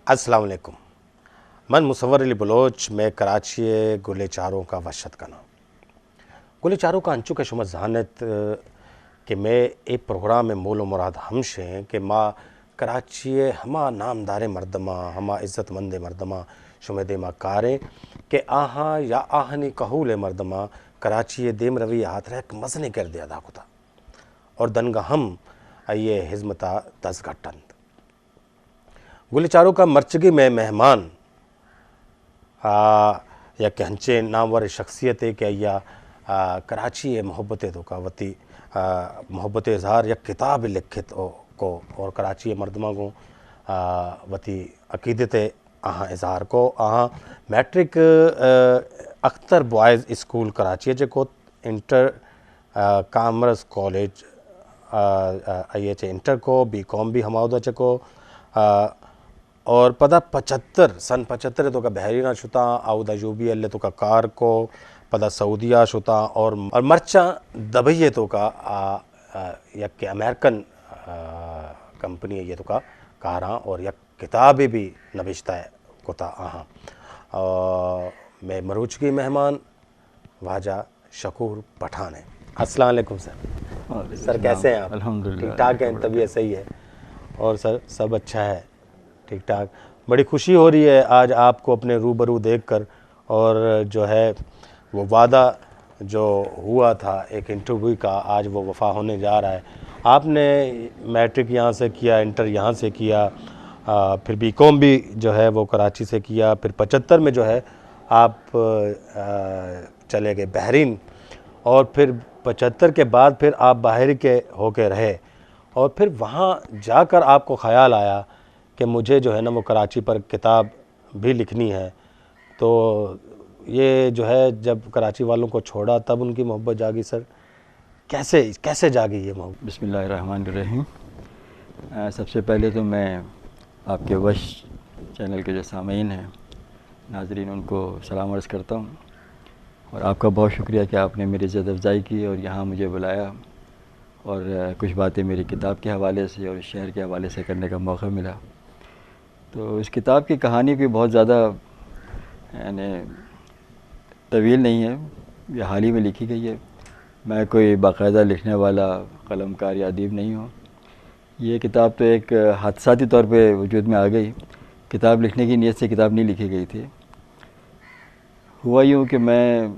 अस्सलाम वालेकुम। मन मुसव्वर अली बलोच में कराची गुले चारों का वशत कना गुले चारों का अंचु के शुमा जहानत कि मैं एक प्रोग्राम में मोल मुराद हमशे कि माँ कराची हमा नामदार मर्दमा हमा इज़्ज़तमंद मर्दमा शुमेदे मा कारें कि आहा या आहनी कहूल मर्दमा कराची देम रवि हाथ रह मजने कर दिया दाकुता और दनगा हम ये हिजमता दस घटंत गुलचारों का मर्चगी में मेहमान या कहचे नामवर शख्सियत है कि या कराची मोहब्बत तो का वती मोहब्बत इजहार या किताब लिखित को और कराची मर्दमा को वती अकीदत अहाँ इजहार को अहाँ matric Akhtar boys school Karachi जो इंटर कॉमर्स कॉलेज आई इंटर को बीकॉम भी हमारा चको और पदा 75 सन 75 तो का बहरीना शुता आउदा जूबी अल्ले तो का कार को पदा सऊदिया शुता और मर्चा दबैये तो का यक अमेरिकन कंपनी ये तो का कारा और यक किताबें भी नबिश्ता है कोता आहा मैं मरूच की मेहमान वाजा शकूर पठान है। अस्सलाम वालेकुम सर कैसे हैं आप? अल्हम्दुलिल्लाह ठीक ठाक हैं, तबीयत सही है और सर सब अच्छा है ठीक ठाक। बड़ी खुशी हो रही है आज आपको अपने रूबरू देखकर और जो है वो वादा जो हुआ था एक इंटरव्यू का आज वो वफ़ा होने जा रहा है। आपने मैट्रिक यहाँ से किया, इंटर यहाँ से किया, फिर बीकॉम भी जो है वो कराची से किया, फिर 75 में जो है आप चले गए बहरीन और फिर 75 के बाद फिर आप बाहर के होके रहे और फिर वहाँ जाकर आपको ख़याल आया कि मुझे जो है ना वो कराची पर किताब भी लिखनी है। तो ये जो है जब कराची वालों को छोड़ा तब उनकी मोहब्बत जागी। सर कैसे जागी ये मोहब्बत? बिस्मिल्लाहिर्रहमानिर्रहीम। सबसे पहले तो मैं आपके वश चैनल के जो सामीन हैं नाजरीन उनको सलाम अर्ज़ करता हूँ और आपका बहुत शुक्रिया कि आपने मेरी इज़्ज़त अफ़ज़ाई की और यहाँ मुझे बुलाया और कुछ बातें मेरी किताब के हवाले से और शहर के हवाले से करने का मौका मिला। तो इस किताब की कहानी भी बहुत ज़्यादा यानी तवील नहीं है, ये हाल ही में लिखी गई है। मैं कोई बाकायदा लिखने वाला कलमकार या अदीब नहीं हूँ। ये किताब तो एक हादसाती तौर पे वजूद में आ गई। किताब लिखने की नीयत से किताब नहीं लिखी गई थी। हुआ यूँ कि मैं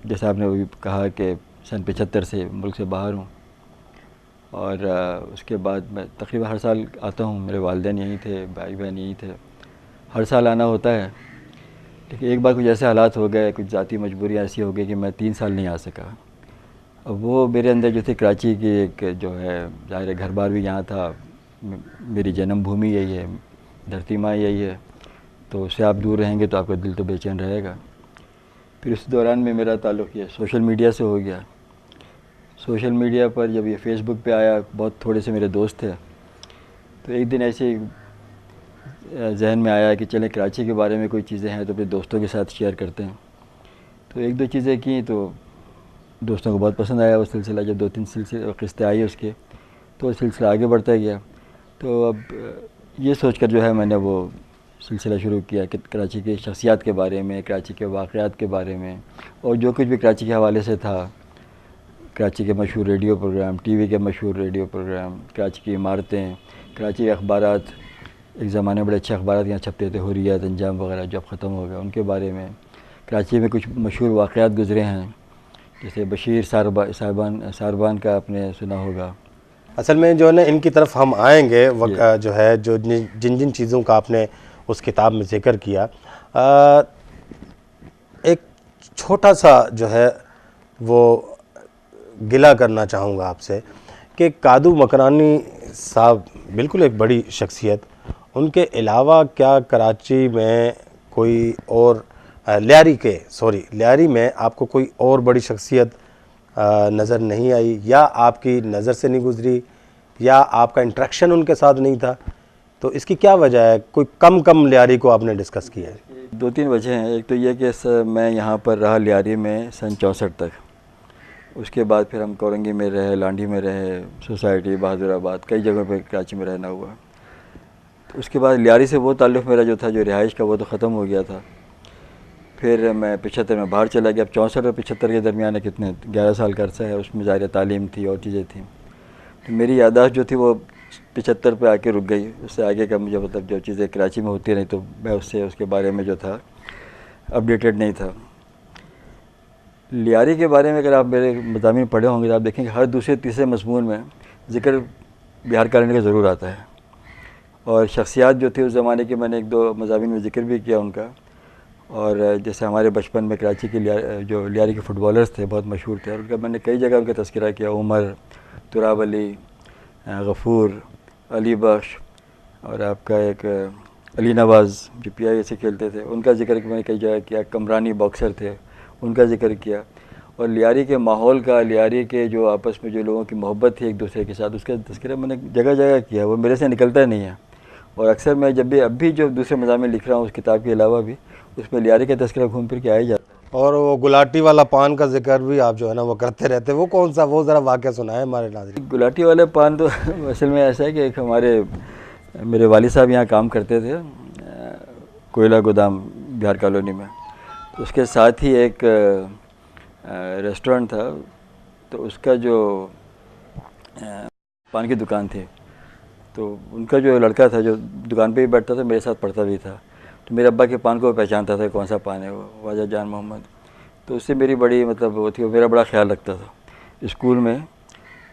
जैसे आपने अभी कहा कि सन 75 से मुल्क से बाहर हूँ और उसके बाद मैं तकरीबन हर साल आता हूँ। मेरे वालिदैन यहीं थे, भाई बहन यहीं थे, हर साल आना होता है। लेकिन एक बार कुछ ऐसे हालात हो गए, कुछ ज़ाती मजबूरियाँ ऐसी हो गई कि मैं 3 साल नहीं आ सका। अब वो मेरे अंदर जो थी कराची की एक जो है ज़ाहिर घर बार भी यहाँ था, मेरी जन्मभूमि यही है, धरती माँ यही है, तो उससे आप दूर रहेंगे तो आपका दिल तो बेचैन रहेगा। फिर उस दौरान में मेरा ताल्लुक़ ये सोशल मीडिया से हो गया। सोशल मीडिया पर जब ये फ़ेसबुक पे आया, बहुत थोड़े से मेरे दोस्त थे, तो एक दिन ऐसे जहन में आया कि चलें कराची के बारे में कोई चीज़ें हैं तो अपने दोस्तों के साथ शेयर करते हैं। तो एक दो चीज़ें की तो दोस्तों को बहुत पसंद आया वो सिलसिला। जब 2-3 किस्तें आई उसके तो वो सिलसिला आगे बढ़ता गया। तो अब ये सोचकर जो है मैंने वो सिलसिला शुरू किया कि कराची की शख्सियात के बारे में, कराची के वाक़यात के बारे में और जो कुछ भी कराची के हवाले से था, कराची के मशहूर रेडियो प्रोग्राम, टीवी के मशहूर रेडियो प्रोग्राम, कराची की इमारतें, कराची के अखबारात, एक ज़माने में बड़े अच्छे अखबारात यहाँ छपते थे, हुर्रियत, अंजाम वगैरह, जो अब ख़त्म हो गए, उनके बारे में। कराची में कुछ मशहूर वाक़यात गुज़रे हैं, जैसे बशीर सारबान का आपने सुना होगा। असल में जो है ना इनकी तरफ हम आएंगे जो है जो जिन जिन चीज़ों का आपने उस किताब में जिक्र किया। एक छोटा सा जो है वो गिला करना चाहूँगा आपसे कि कादू मकरानी साहब बिल्कुल एक बड़ी शख्सियत, उनके अलावा क्या कराची में कोई और लियारी में आपको कोई और बड़ी शख्सियत नज़र नहीं आई, या आपकी नज़र से नहीं गुज़री, या आपका इंटरेक्शन उनके साथ नहीं था? तो इसकी क्या वजह है? कोई कम लियारी को आपने डिस्कस किया है? 2-3 वजह हैं। एक तो ये कि मैं यहाँ पर रहा लियारी में सन 64 तक, उसके बाद फिर हम कोरंगी में रहे, लांडी में रहे, सोसाइटी, बहादुराबाद, कई जगहों पे कराची में रहना हुआ। तो उसके बाद लियारी से वो ताल्लुक़ मेरा जो था, जो रिहाइश का, वो तो ख़त्म हो गया था। फिर मैं 75 में बाहर चला गया। अब 64 और 75 के दरमियान है कितने 11 साल का अरसा है, उसमें ज़ाहिर तालीम थी और चीज़ें थी। तो मेरी याददाश्त जो थी वो 75 पे आके रुक गई। उससे आगे का मुझे मतलब जो चीज़ें कराची में होती रही तो मैं उसके बारे में जो था अपडेटेड नहीं था। लियारी के बारे में अगर आप मेरे मज़ामीन पढ़े होंगे तो आप देखेंगे हर दूसरे तीसरे मज़मून में ज़िक्र बिहार कॉलोनी का ज़रूर आता है। और शख्सियात जो थी उस ज़माने की, मैंने एक दो मज़ामीन में ज़िक्र भी किया उनका। और जैसे हमारे बचपन में कराची के जो लियारी के फ़ुटबॉलर्स थे, बहुत मशहूर थे, और उनका मैंने कई जगह उनका तज़किरा किया। उमर, तुराब अली, गफ़ूर, अली बख्श, और आपका एक अली नवाज़ जो PIA से खेलते थे, उनका ज़िक्र मैंने कई जगह किया। कमरानी बॉक्सर थे, उनका ज़िक्र किया। और लियारी के माहौल का, लियारी के जो आपस में जो लोगों की मोहब्बत थी एक दूसरे के साथ, उसका तज़किरा मैंने जगह जगह किया। वो मेरे से निकलता नहीं है। और अक्सर मैं जब भी अब भी जो दूसरे मज़ामीन लिख रहा हूँ उस किताब के अलावा भी, उसमें लियारी का तज़किरा घूम फिर के आ ही जाता है। और वो गुलाटी वाला पान का जिक्र भी आप जो है ना वो करते रहते हैं, वो कौन सा, वो ज़रा वाक़या सुनाए हमारे नाज़रीन। गुलाटी वाले पान तो असल में ऐसा है कि एक मेरे वालिद साहब यहाँ काम करते थे कोयला गोदाम बिहार कॉलोनी में। तो उसके साथ ही एक रेस्टोरेंट था, तो उसका जो पान की दुकान थी, तो उनका जो लड़का था जो दुकान पे ही बैठता था, मेरे साथ पढ़ता भी था। तो मेरे अब्बा के पान को पहचानता था कौन सा पान है, वो वाजा जान मोहम्मद। तो उससे मेरी बड़ी मतलब वो थी, वो मेरा बड़ा ख्याल रखता था। स्कूल में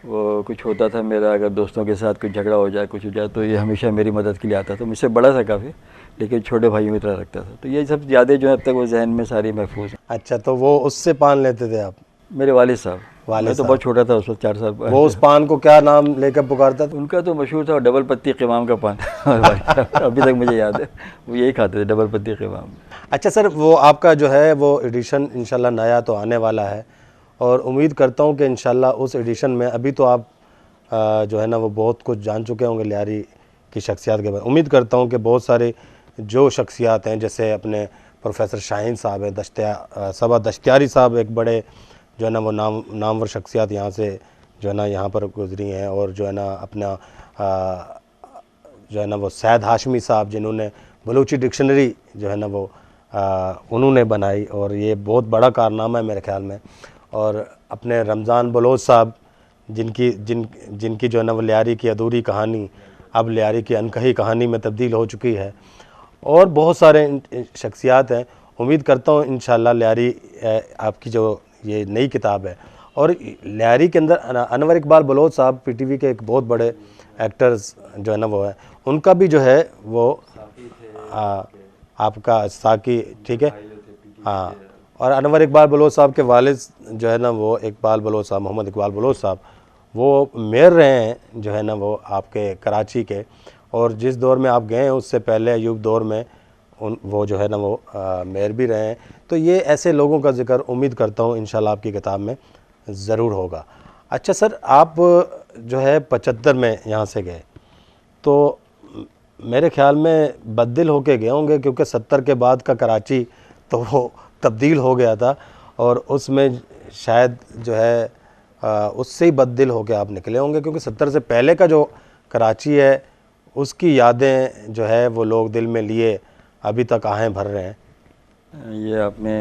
वो कुछ होता था मेरा, अगर दोस्तों के साथ कुछ झगड़ा हो जाए, कुछ हो जाए, तो ये हमेशा मेरी मदद के लिए आता था। मुझसे बड़ा था काफ़ी, लेकिन छोटे भाइयों की तरह रखता था। तो ये सब यादें जो है अब तक वो जहन में सारी महफूज हैं। अच्छा, तो वो उससे पान लेते थे आप? मेरे वालिद साहब। मैं तो बहुत छोटा था उस वक्त, 4 साल। वो उस पान को क्या नाम लेकर पुकारता था? उनका तो मशहूर था डबल पत्ती क़िवाम का पान। अभी तक मुझे याद है, वो यही खाते थे, डबल पत्ती क़िवाम। अच्छा सर, वो आपका जो है वो एडिशन इंशाल्लाह नया तो आने वाला है, और उम्मीद करता हूँ कि इंशाल्लाह उस एडिशन में, अभी तो आप जो है ना वो बहुत कुछ जान चुके होंगे लियारी की शख्सियात के बारे में। उम्मीद करता हूँ कि बहुत सारे जो शख्सियात हैं, जैसे अपने प्रोफेसर शाहीन साहब है, सबा दश्तियारी साहब, एक बड़े जो है ना वो नामवर शख्सियात यहाँ से जो है ना यहाँ पर गुजरी हैं, और जो है ना अपना जो है ना वो सैयद हाशमी साहब, जिन्होंने बलूची डिक्शनरी जो है ना वो उन्होंने बनाई, और ये बहुत बड़ा कारनामा है मेरे ख्याल में। और अपने रमज़ान बलोच साहब, जिनकी जो है ना वो लियारी की अधूरी कहानी अब लियारी की अनकही कहानी में तब्दील हो चुकी है, और बहुत सारे शख्सियात हैं। उम्मीद करता हूँ इंशाल्लाह लियारी आपकी जो ये नई किताब है, और लियारी के अंदर अनवर इकबाल बलोच साहब PTV के एक बहुत बड़े एक्टर्स जो है ना वो है, उनका भी जो है वो आपका साकी, ठीक है, हाँ। और अनवर इकबाल बलोच साहब के वालिद जो है ना वो इकबाल बलोच साहब, मोहम्मद इकबाल बलोच साहब, वो मेयर रहे हैं जो है ना वो आपके कराची के, और जिस दौर में आप गए हैं उससे पहले अयूब दौर में वो जो है ना वो मेयर भी रहे हैं। तो ये ऐसे लोगों का जिक्र उम्मीद करता हूँ इंशाल्लाह आपकी किताब में ज़रूर होगा। अच्छा सर, आप जो है 75 में यहाँ से गए, तो मेरे ख्याल में बददिल होके गए होंगे, क्योंकि 70 के बाद का कराची तो वो तब्दील हो गया था, और उसमें शायद जो है उससे ही बददिल होके आप निकले होंगे, क्योंकि 70 से पहले का जो कराची है उसकी यादें जो है वो लोग दिल में लिए अभी तक आहें भर रहे हैं। ये आपने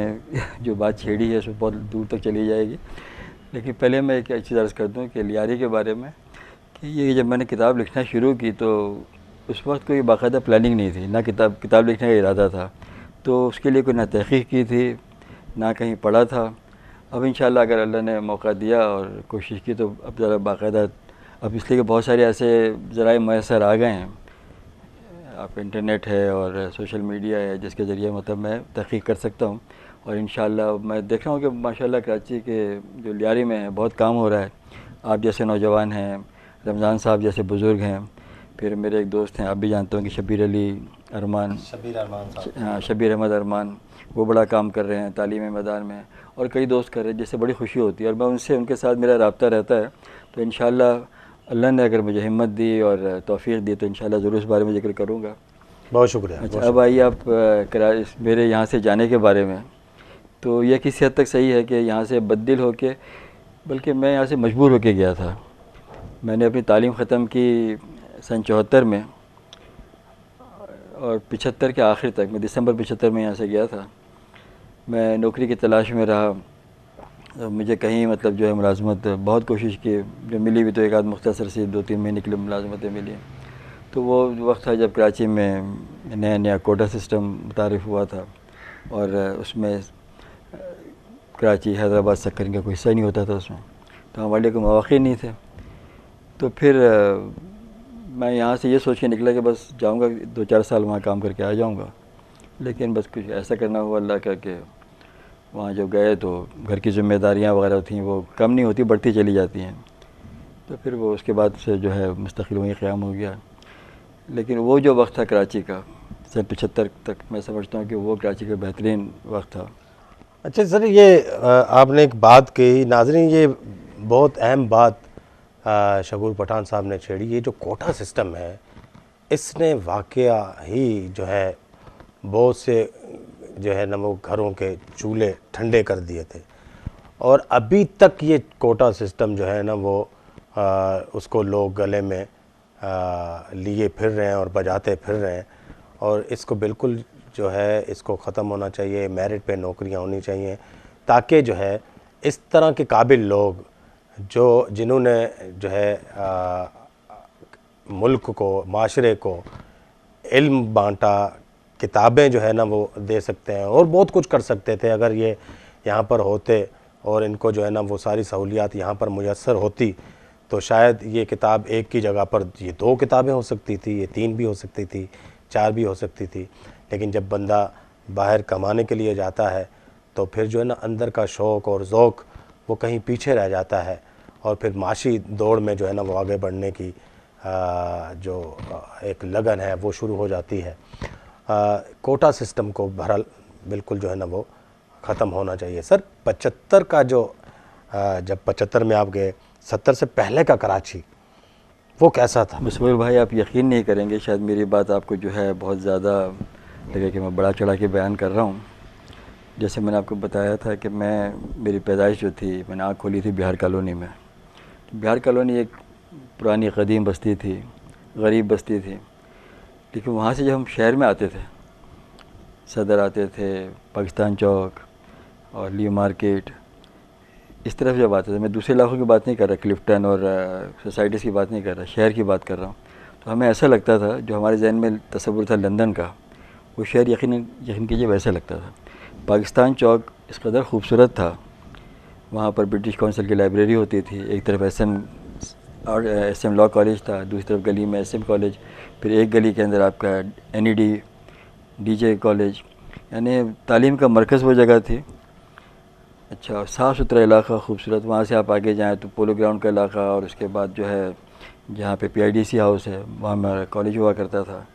जो बात छेड़ी है सो बहुत दूर तक चली जाएगी, लेकिन पहले मैं एक चीज़ अर्ज़ कर दूँ कि लियारी के बारे में, कि ये जब मैंने किताब लिखना शुरू की तो उस वक्त कोई बाकायदा प्लानिंग नहीं थी, ना किताब लिखने का इरादा था। तो उसके लिए कोई ना तहक़ीक़ की थी, ना कहीं पढ़ा था। अब इंशाल्लाह अगर अल्लाह ने मौका दिया और कोशिश की तो अब ज़रा बाकायदा, अब इसलिए कि बहुत सारे ऐसे ज़राए मैसर आ गए हैं, आप इंटरनेट है और सोशल मीडिया है, जिसके ज़रिए मतलब मैं तहक़ीक़ कर सकता हूँ। और इंशाल्लाह मैं देख रहा हूँ कि माशाल्लाह कराची के जो लियारी में है बहुत काम हो रहा है। आप जैसे नौजवान हैं, रमज़ान साहब जैसे बुज़ुर्ग हैं, फिर मेरे एक दोस्त हैं, आप भी जानते हो कि शबीर अरमान साहब, हाँ, शबीर अहमद अरमान, वो बड़ा काम कर रहे हैं तालीमी मैदान में, और कई दोस्त कर रहे हैं, जिससे बड़ी खुशी होती है। और मैं उनके साथ मेरा रब्ता रहता है। तो इंशाल्लाह अल्लाह ने अगर मुझे हिम्मत दी और तौफ़ीक़ दी तो इंशाल्लाह ज़रूर इस बारे में ज़िक्र करूँगा। बहुत शुक्रिया। अच्छा, अब आइए आप मेरे यहाँ से जाने के बारे में। तो यह किसी हद तक सही है कि यहाँ से बददिल होके, बल्कि मैं यहाँ से मजबूर होके गया था। मैंने अपनी तालीम ख़त्म की सन 74 में, और 75 के आखिर तक, मैं दिसंबर 75 में यहाँ से गया था। मैं नौकरी की तलाश में रहा, मुझे कहीं मतलब जो है मुलाजमत बहुत कोशिश की, जो मिली भी तो एक आध मुख्तसर सी 2-3 महीने के लिए मुलाजमतें मिली। तो वो वक्त था जब कराची में नया नया कोटा सिस्टम मुतारिफ़ हुआ था और उसमें कराची हैदराबाद सक्कर का कोई हिस्सा नहीं होता था उसमें, तो हमारे लिए कोई मौक़े नहीं थे। तो फिर मैं यहाँ से ये सोच के निकला कि बस जाऊँगा 2-4 साल वहाँ काम करके आ जाऊँगा, लेकिन बस कुछ ऐसा करना हुआ अल्लाह का कि वहाँ जब गए तो घर की ज़िम्मेदारियाँ वगैरह थीं वो कम नहीं होती, बढ़ती चली जाती हैं। तो फिर वो उसके बाद से जो है मुस्तकिल वहीं क़याम हो गया। लेकिन वो जो वक्त था कराची का सन 75 तक, मैं समझता हूँ कि वो कराची का बेहतरीन वक्त था। अच्छा सर, ये आपने एक बात कही नाज़रीन, ये बहुत अहम बात शकूर पठान साहब ने छेड़ी। ये जो कोटा सिस्टम है, इसने वाकया ही जो है बहुत से जो है ना वो घरों के चूल्हे ठंडे कर दिए थे, और अभी तक ये कोटा सिस्टम जो है ना वो उसको लोग गले में लिए फिर रहे हैं और बजाते फिर रहे हैं। और इसको बिल्कुल जो है इसको ख़त्म होना चाहिए, मेरिट पे नौकरियां होनी चाहिए, ताकि जो है इस तरह के काबिल लोग जो जिन्होंने जो है मुल्क को, माशरे को इल्म बांटा, किताबें जो है ना वो दे सकते हैं और बहुत कुछ कर सकते थे अगर ये यहाँ पर होते और इनको जो है ना वो सारी सहूलियात यहाँ पर मुयस्सर होती, तो शायद ये किताब एक की जगह पर ये 2 किताबें हो सकती थी, ये 3 भी हो सकती थी, 4 भी हो सकती थी। लेकिन जब बंदा बाहर कमाने के लिए जाता है तो फिर जो है ना अंदर का शौक़ और ज़ौक़ वो कहीं पीछे रह जाता है, और फिर माशी दौड़ में जो है ना वो आगे बढ़ने की जो एक लगन है वो शुरू हो जाती है। कोटा सिस्टम को बहरहाल बिल्कुल जो है ना वो ख़त्म होना चाहिए। सर 75 का जो जब 75 में आप गए, 70 से पहले का कराची वो कैसा था? मुसव्विर भाई, आप यकीन नहीं करेंगे, शायद मेरी बात आपको जो है बहुत ज़्यादा लगे कि मैं बड़ा चढ़ा के बयान कर रहा हूँ। जैसे मैंने आपको बताया था कि मेरी पैदाइश जो थी, मैंने आँख खोली थी बिहार कॉलोनी में। बिहार कॉलोनी एक पुरानी क़दीम बस्ती थी, गरीब बस्ती थी, लेकिन वहाँ से जब हम शहर में आते थे, सदर आते थे, पाकिस्तान चौक और ली मार्केट, इस तरफ जब आते थे, मैं दूसरे इलाकों की बात नहीं कर रहा, क्लिफ्टन और सोसाइटीज़ की बात नहीं कर रहा, शहर की बात कर रहा हूँ, तो हमें ऐसा लगता था, जो हमारे जहन में तसव्वुर था लंदन का, वो शहर यकीन कीजिए वैसा लगता था। पाकिस्तान चौक इस कदर खूबसूरत था, वहाँ पर ब्रिटिश काउंसिल की लाइब्रेरी होती थी, एक तरफ एस एम लॉ कॉलेज था, दूसरी तरफ गली में एस एम कॉलेज, फिर एक गली के अंदर आपका NED DJ कॉलेज, यानी तालीम का मरकज़ वो जगह थी। अच्छा, साफ़ सुथरा इलाका, खूबसूरत। वहाँ से आप आगे जाएँ तो पोलो ग्राउंड का इलाका, और उसके बाद जो है जहाँ पे PIDC हाउस है, वहाँ हमारा कॉलेज हुआ करता था।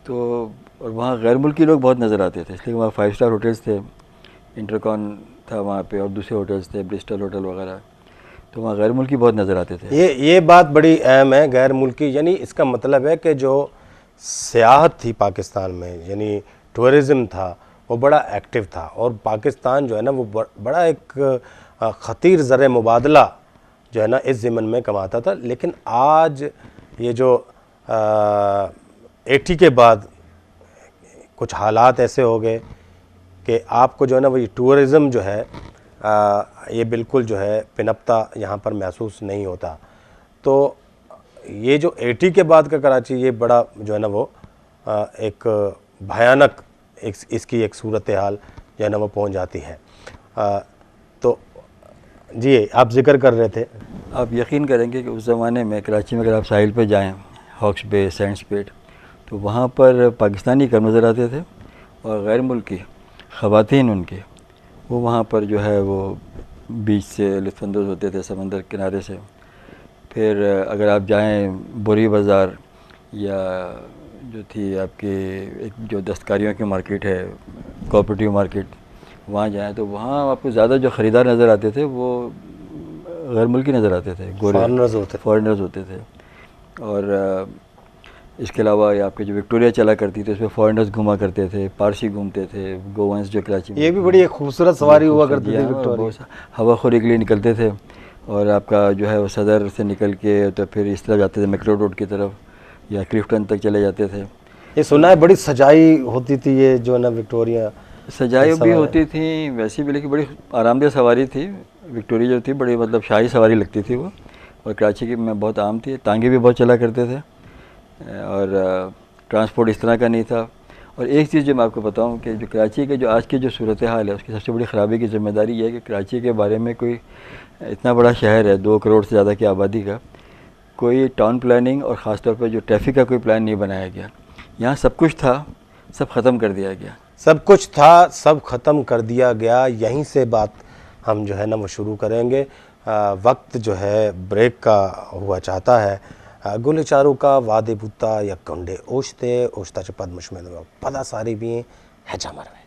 तो और वहाँ गैर मुल्की लोग बहुत नज़र आते थे, इसलिए वहाँ 5 स्टार होटल्स थे, इंटरकॉन था वहाँ पे, और दूसरे होटल्स थे, ब्रिस्टल होटल वगैरह, तो वहाँ गैर मुल्की बहुत नज़र आते थे। ये बात बड़ी अहम है, गैर मुल्की, यानी इसका मतलब है कि जो सियाहत थी पाकिस्तान में, यानी टूरिज़म था, वो बड़ा एक्टिव था, और पाकिस्तान जो है ना वो बड़ा एक ख़तीर ज़र मुबादला जो है ना इस ज़िमन में कमाता था। लेकिन आज ये जो 80 के बाद कुछ हालात ऐसे हो गए कि आपको जो है ना वो टूरिज़म जो है ये बिल्कुल जो है पिनपता यहाँ पर महसूस नहीं होता। तो ये जो 80 के बाद का कराची, ये बड़ा जो है ना वो एक भयानक इसकी एक सूरत हाल जो है ना वो पहुँच जाती है। तो जी आप जिक्र कर रहे थे। आप यकीन करेंगे कि उस ज़माने में कराची में अगर आप साहिल पे जाएं, हॉक्स बे, सैंड्स पेट, तो वहाँ पर पाकिस्तानी कम नज़र आते थे, और गैर मुल्की ख़वातीन उनके वो वहाँ पर जो है वो बीच से लुत्फ़अंदोज़ होते थे, समंदर किनारे से। फिर अगर आप जाएं बोरी बाज़ार, या जो थी आपकी एक जो दस्तकारियों की मार्केट है, कोऑपरेटिव मार्केट, वहाँ जाएं तो वहाँ आपको ज़्यादा जो ख़रीदार नज़र आते थे वो गैर मुल्की नज़र आते थे, गोरे फॉरेनर्स होते थे। और इसके अलावा आपके जो विक्टोरिया चला करती थी, उसमें फॉरेनर्स घुमा करते थे, पारसी घूमते थे, गोवंस जो कराची में, ये भी बड़ी एक खूबसूरत सवारी हुआ करती थी विक्टोरिया। हवाखोरी के लिए निकलते थे, और आपका जो है वो सदर से निकल के तो फिर इस तरह जाते थे मैक्रो रोड की तरफ, या क्लिफ्टन तक चले जाते थे। ये सुना है बड़ी सजाई होती थी ये जो है ना विक्टोरिया। सजाई भी होती थी वैसी भी, लेकिन बड़ी आरामदेह सवारी थी। विक्टोरिया जो थी बड़ी मतलब शाही सवारी लगती थी वो, और कराची की में बहुत आम थी। तांगे भी बहुत चला करते थे और ट्रांसपोर्ट इस तरह का नहीं था। और एक चीज़ जो मैं आपको बताऊं कि जो कराची के जो आज की जो सूरत हाल है उसकी सबसे बड़ी ख़राबी की ज़िम्मेदारी ये है कि कराची के बारे में कोई इतना बड़ा शहर है 2 करोड़ से ज़्यादा की आबादी का, कोई टाउन प्लानिंग और ख़ास तौर पर जो ट्रैफिक का कोई प्लान नहीं बनाया गया। यहाँ सब कुछ था, सब ख़त्म कर दिया गया। सब कुछ था, सब ख़त्म कर दिया गया। यहीं से बात हम जो है ना वो शुरू करेंगे। वक्त जो है ब्रेक का हुआ चाहता है। गुल चारू का वादे बूता या कंडे ओशते ओशता च पद मुश्मेद पदा सारी भी है जा मरवे।